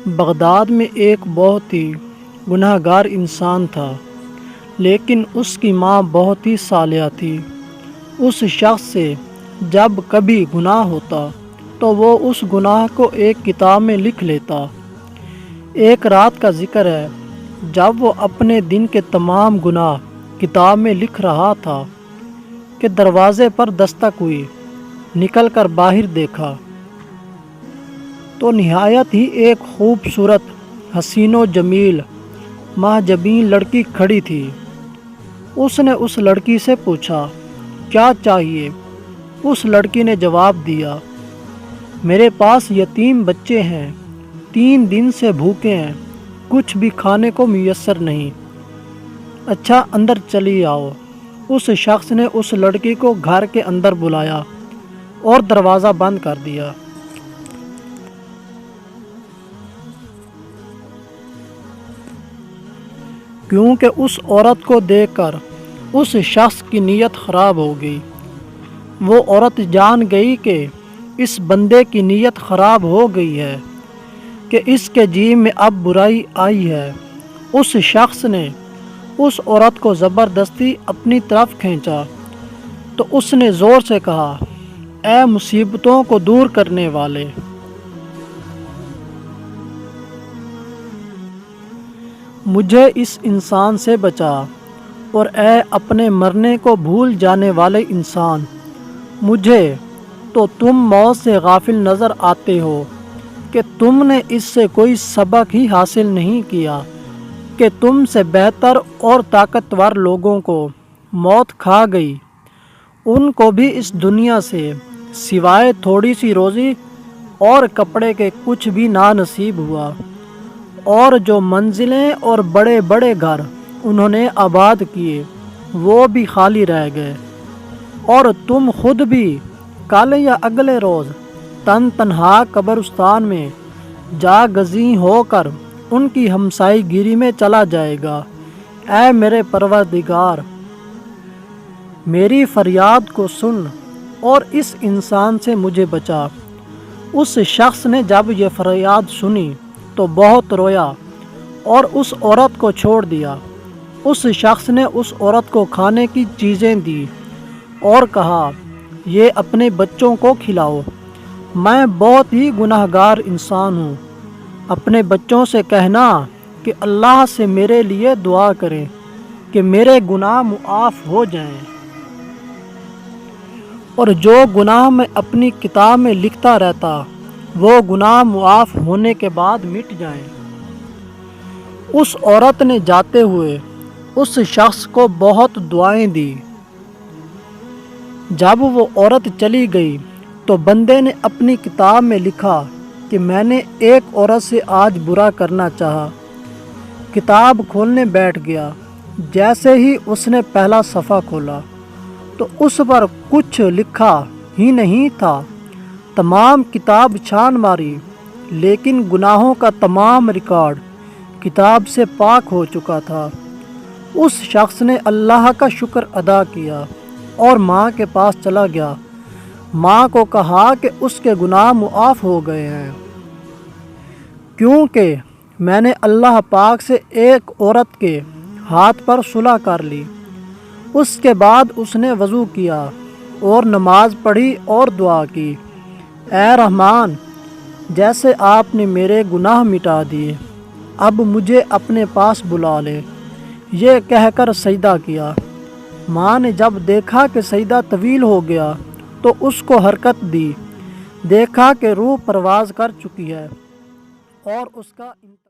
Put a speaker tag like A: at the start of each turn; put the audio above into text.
A: Baghdad میں ایک بہت ہی گناہ گار انسان تھا، لیکن اس کی ماں بہت ہی صالحہ تھی۔ اس شخص سے جب کبھی گناہ ہوتا تو وہ اس گناہ کو ایک کتاب میں لکھ لیتا۔ ایک رات کا ذکر ہے جب وہ اپنے دن کے تمام گناہ کتاب میں لکھ رہا تھا کہ دروازے پر دستک ہوئی۔ نکل کر باہر دیکھا تو نہایت ہی ایک خوبصورت، حسین و جمیل، محجبین لڑکی کھڑی تھی۔ اس نے اس لڑکی سے پوچھا، کیا چاہیے؟ اس لڑکی نے جواب دیا، میرے پاس یتیم بچے ہیں، 3 دن سے بھوکے ہیں، کچھ بھی کھانے کو میسر نہیں۔ اچھا اندر چلی آؤ۔ اس شخص نے اس لڑکی کو گھر کے اندر بلایا اور دروازہ بند کر دیا۔ کیونکہ اس عورت کو دیکھ کر اس شخص کی نیت خراب ہو گئی۔ وہ عورت جان گئی کہ اس بندے کی نیت خراب ہو گئی ہے، کہ اس کے جی میں اب برائی آئی ہے۔ اس شخص نے اس عورت کو زبردستی اپنی طرف کھینچا تو اس نے زور سے کہا، اے مصیبتوں کو دور کرنے والے، مجھے اس انسان سے بچا، اور اے اپنے مرنے کو بھول جانے والے انسان، مجھے تو تم موت سے غافل نظر آتے ہو کہ تم نے اس سے کوئی سبق ہی حاصل نہیں کیا کہ تم سے بہتر اور طاقتور لوگوں کو موت کھا گئی۔ ان کو بھی اس دنیا سے سوائے تھوڑی سی روزی اور کپڑے کے کچھ بھی نصیب ہوا، اور جو منزلیں اور بڑے بڑے گھر انہوں نے آباد کیے وہ بھی خالی رہ گئے، اور تم خود بھی کل یا اگلے روز تنہا قبرستان میں جا گزین ہو کر ان کی ہمسائے گیری میں چلا جائے گا۔ اے میرے پروردگار، میری فریاد کو سن اور اس انسان سے مجھے بچا۔ اس شخص نے جب یہ فریاد سنی تو بہت رویا اور اس عورت کو چھوڑ دیا۔ اس شخص نے اس عورت کو کھانے کی چیزیں دی اور کہا، یہ اپنے بچوں کو کھلاؤ، میں بہت ہی گناہ گار انسان ہوں۔ اپنے بچوں سے کہنا کہ اللہ سے میرے لیے دعا کریں کہ میرے گناہ معاف ہو جائیں، اور جو گناہ میں اپنی کتاب میں لکھتا رہتا وہ گناہ معاف ہونے کے بعد مٹ جائیں۔ اس عورت نے جاتے ہوئے اس شخص کو بہت دعائیں دی۔ جب وہ عورت چلی گئی تو بندے نے اپنی کتاب میں لکھا کہ میں نے ایک عورت سے آج برا کرنا چاہا۔ کتاب کھولنے بیٹھ گیا۔ جیسے ہی اس نے پہلا صفحہ کھولا تو اس پر کچھ لکھا ہی نہیں تھا۔ تمام کتاب چھان ماری، لیکن گناہوں کا تمام ریکارڈ کتاب سے پاک ہو چکا تھا۔ اس شخص نے اللہ کا شکر ادا کیا اور ماں کے پاس چلا گیا۔ ماں کو کہا کہ اس کے گناہ معاف ہو گئے ہیں، کیونکہ میں نے اللہ پاک سے ایک عورت کے ہاتھ پر صلح کر لی۔ اس کے بعد اس نے وضو کیا اور نماز پڑھی اور دعا کی، اے رحمان، جیسے آپ نے میرے گناہ مٹا دیے، اب مجھے اپنے پاس بلا لے۔ یہ کہہ کر سجدہ کیا۔ ماں نے جب دیکھا کہ سجدہ طویل ہو گیا تو اس کو حرکت دی، دیکھا کہ روح پرواز کر چکی ہے اور اس کا